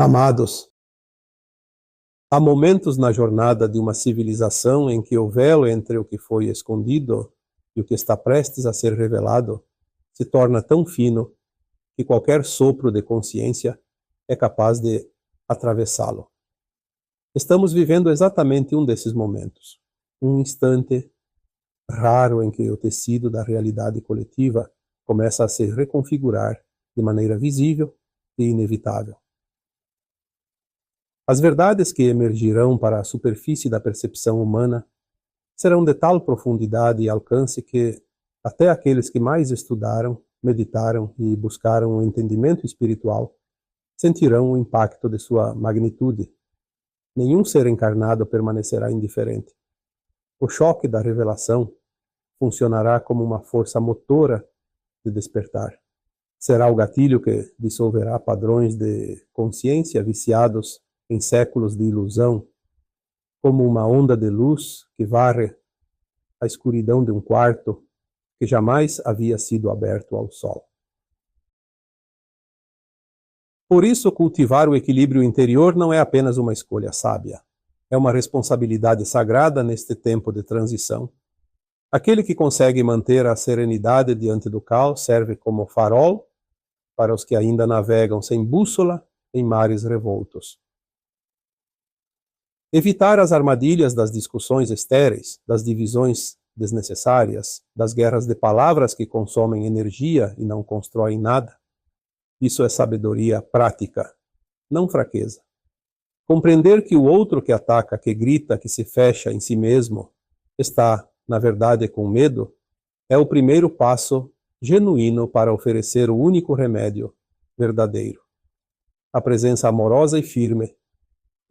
Amados, há momentos na jornada de uma civilização em que o véu entre o que foi escondido e o que está prestes a ser revelado se torna tão fino que qualquer sopro de consciência é capaz de atravessá-lo. Estamos vivendo exatamente um desses momentos, um instante raro em que o tecido da realidade coletiva começa a se reconfigurar de maneira visível e inevitável. As verdades que emergirão para a superfície da percepção humana serão de tal profundidade e alcance que até aqueles que mais estudaram, meditaram e buscaram o entendimento espiritual sentirão o impacto de sua magnitude. Nenhum ser encarnado permanecerá indiferente. O choque da revelação funcionará como uma força motora de despertar. Será o gatilho que dissolverá padrões de consciência viciados em séculos de ilusão, como uma onda de luz que varre a escuridão de um quarto que jamais havia sido aberto ao sol. Por isso, cultivar o equilíbrio interior não é apenas uma escolha sábia. É uma responsabilidade sagrada neste tempo de transição. Aquele que consegue manter a serenidade diante do caos serve como farol para os que ainda navegam sem bússola em mares revoltos. Evitar as armadilhas das discussões estéreis, das divisões desnecessárias, das guerras de palavras que consomem energia e não constroem nada. Isso é sabedoria prática, não fraqueza. Compreender que o outro que ataca, que grita, que se fecha em si mesmo, está, na verdade, com medo, é o primeiro passo genuíno para oferecer o único remédio verdadeiro. A presença amorosa e firme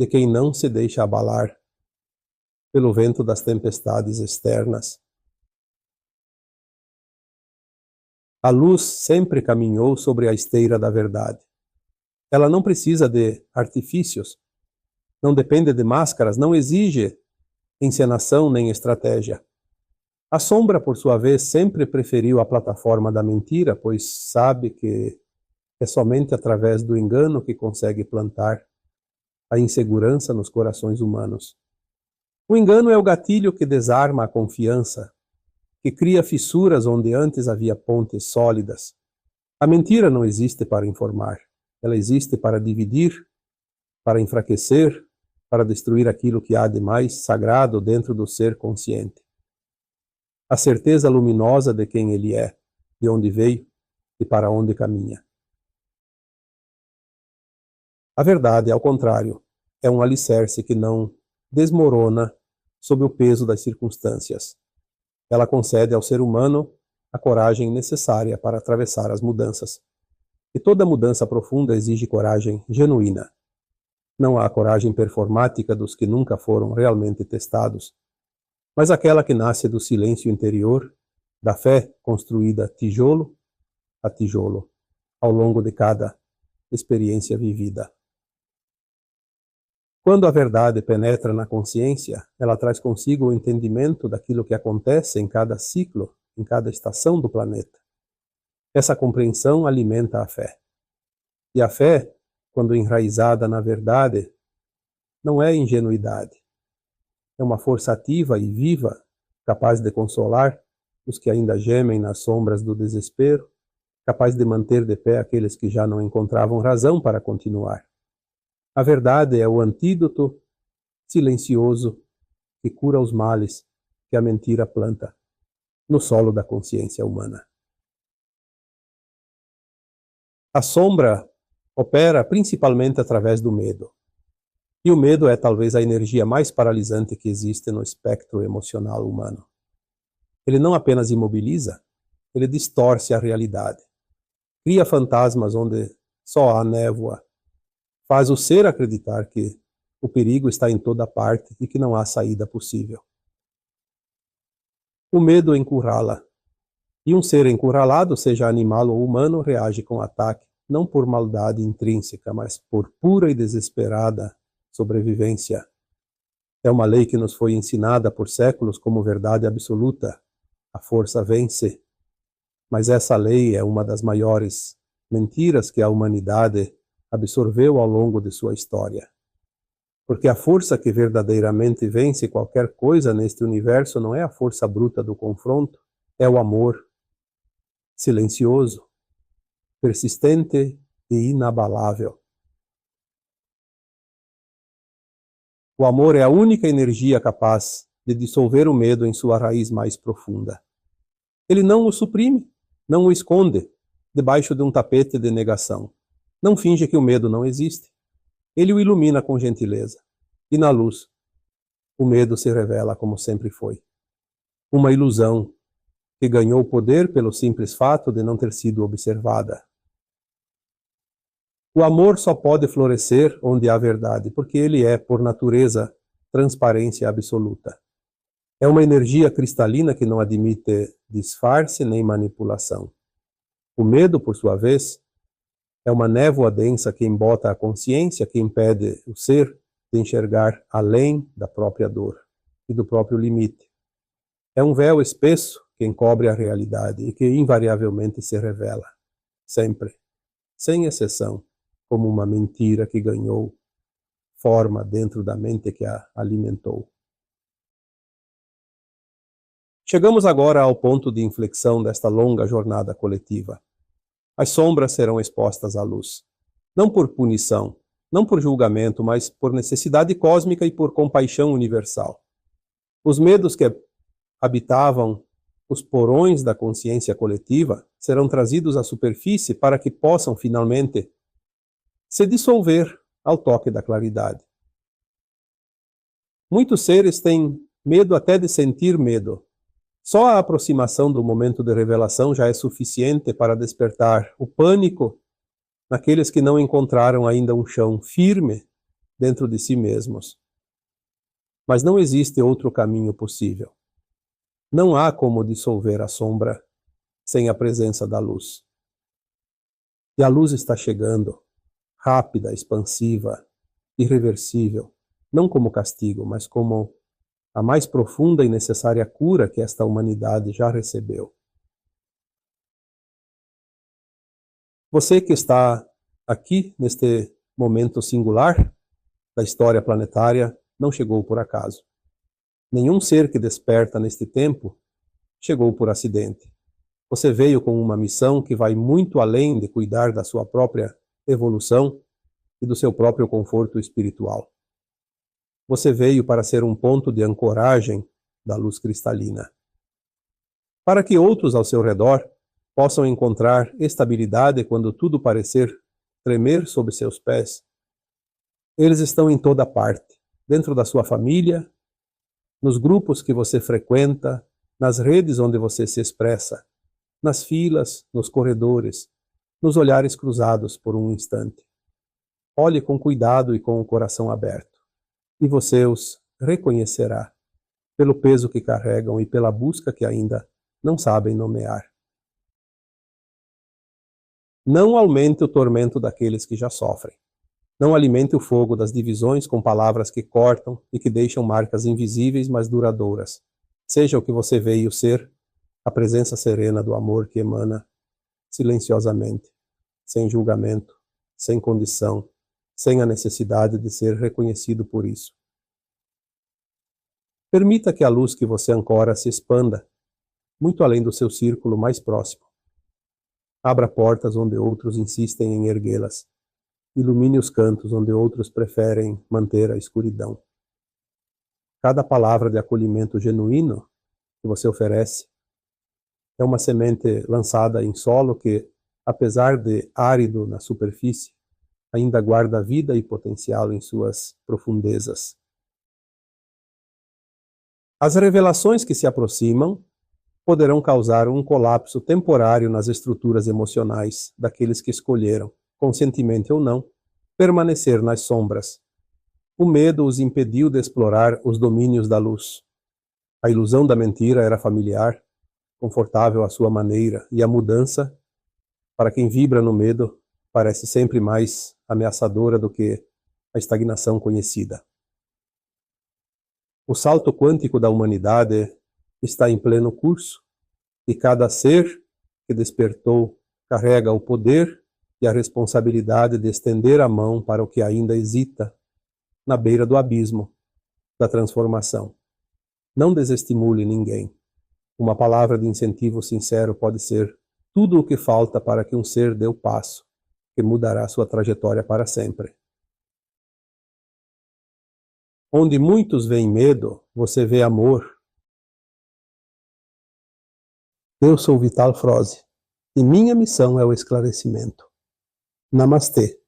de quem não se deixa abalar pelo vento das tempestades externas. A luz sempre caminhou sobre a esteira da verdade. Ela não precisa de artifícios, não depende de máscaras, não exige encenação nem estratégia. A sombra, por sua vez, sempre preferiu a plataforma da mentira, pois sabe que é somente através do engano que consegue plantar a insegurança nos corações humanos. O engano é o gatilho que desarma a confiança, que cria fissuras onde antes havia pontes sólidas. A mentira não existe para informar, ela existe para dividir, para enfraquecer, para destruir aquilo que há de mais sagrado dentro do ser consciente. A certeza luminosa de quem ele é, de onde veio e para onde caminha. A verdade, ao contrário, é um alicerce que não desmorona sob o peso das circunstâncias. Ela concede ao ser humano a coragem necessária para atravessar as mudanças. E toda mudança profunda exige coragem genuína. Não há coragem performática dos que nunca foram realmente testados, mas aquela que nasce do silêncio interior, da fé construída tijolo a tijolo, ao longo de cada experiência vivida. Quando a verdade penetra na consciência, ela traz consigo o entendimento daquilo que acontece em cada ciclo, em cada estação do planeta. Essa compreensão alimenta a fé. E a fé, quando enraizada na verdade, não é ingenuidade. É uma força ativa e viva, capaz de consolar os que ainda gemem nas sombras do desespero, capaz de manter de pé aqueles que já não encontravam razão para continuar. A verdade é o antídoto silencioso que cura os males que a mentira planta no solo da consciência humana. A sombra opera principalmente através do medo. E o medo é talvez a energia mais paralisante que existe no espectro emocional humano. Ele não apenas imobiliza, ele distorce a realidade. Cria fantasmas onde só há névoa. Faz o ser acreditar que o perigo está em toda parte e que não há saída possível. O medo encurrala. E um ser encurralado, seja animal ou humano, reage com ataque, não por maldade intrínseca, mas por pura e desesperada sobrevivência. É uma lei que nos foi ensinada por séculos como verdade absoluta. A força vence. Mas essa lei é uma das maiores mentiras que a humanidade absorveu ao longo de sua história. Porque a força que verdadeiramente vence qualquer coisa neste universo não é a força bruta do confronto, é o amor, silencioso, persistente e inabalável. O amor é a única energia capaz de dissolver o medo em sua raiz mais profunda. Ele não o suprime, não o esconde debaixo de um tapete de negação. Não finge que o medo não existe. Ele o ilumina com gentileza. E na luz, o medo se revela como sempre foi. Uma ilusão que ganhou poder pelo simples fato de não ter sido observada. O amor só pode florescer onde há verdade, porque ele é, por natureza, transparência absoluta. É uma energia cristalina que não admite disfarce nem manipulação. O medo, por sua vez, é uma névoa densa que embota a consciência, que impede o ser de enxergar além da própria dor e do próprio limite. É um véu espesso que encobre a realidade e que invariavelmente se revela, sempre, sem exceção, como uma mentira que ganhou forma dentro da mente que a alimentou. Chegamos agora ao ponto de inflexão desta longa jornada coletiva. As sombras serão expostas à luz. Não por punição, não por julgamento, mas por necessidade cósmica e por compaixão universal. Os medos que habitavam os porões da consciência coletiva serão trazidos à superfície para que possam, finalmente, se dissolver ao toque da claridade. Muitos seres têm medo até de sentir medo. Só a aproximação do momento de revelação já é suficiente para despertar o pânico naqueles que não encontraram ainda um chão firme dentro de si mesmos. Mas não existe outro caminho possível. Não há como dissolver a sombra sem a presença da luz. E a luz está chegando, rápida, expansiva, irreversível, não como castigo, mas como a mais profunda e necessária cura que esta humanidade já recebeu. Você que está aqui neste momento singular da história planetária não chegou por acaso. Nenhum ser que desperta neste tempo chegou por acidente. Você veio com uma missão que vai muito além de cuidar da sua própria evolução e do seu próprio conforto espiritual. Você veio para ser um ponto de ancoragem da luz cristalina, para que outros ao seu redor possam encontrar estabilidade quando tudo parecer tremer sob seus pés. Eles estão em toda parte, dentro da sua família, nos grupos que você frequenta, nas redes onde você se expressa, nas filas, nos corredores, nos olhares cruzados por um instante. Olhe com cuidado e com o coração aberto, e você os reconhecerá pelo peso que carregam e pela busca que ainda não sabem nomear. Não aumente o tormento daqueles que já sofrem. Não alimente o fogo das divisões com palavras que cortam e que deixam marcas invisíveis, mas duradouras. Seja o que você veio ser, a presença serena do amor que emana silenciosamente, sem julgamento, sem condição, sem a necessidade de ser reconhecido por isso. Permita que a luz que você ancora se expanda, muito além do seu círculo mais próximo. Abra portas onde outros insistem em erguê-las. Ilumine os cantos onde outros preferem manter a escuridão. Cada palavra de acolhimento genuíno que você oferece é uma semente lançada em solo que, apesar de árido na superfície, ainda guarda vida e potencial em suas profundezas. As revelações que se aproximam poderão causar um colapso temporário nas estruturas emocionais daqueles que escolheram, conscientemente ou não, permanecer nas sombras. O medo os impediu de explorar os domínios da luz. A ilusão da mentira era familiar, confortável à sua maneira, e a mudança, para quem vibra no medo, parece sempre mais ameaçadora do que a estagnação conhecida. O salto quântico da humanidade está em pleno curso, e cada ser que despertou carrega o poder e a responsabilidade de estender a mão para o que ainda hesita na beira do abismo da transformação. Não desestimule ninguém. Uma palavra de incentivo sincero pode ser tudo o que falta para que um ser dê o passo que mudará sua trajetória para sempre. Onde muitos veem medo, você vê amor. Eu sou Vital Froze e minha missão é o esclarecimento. Namastê.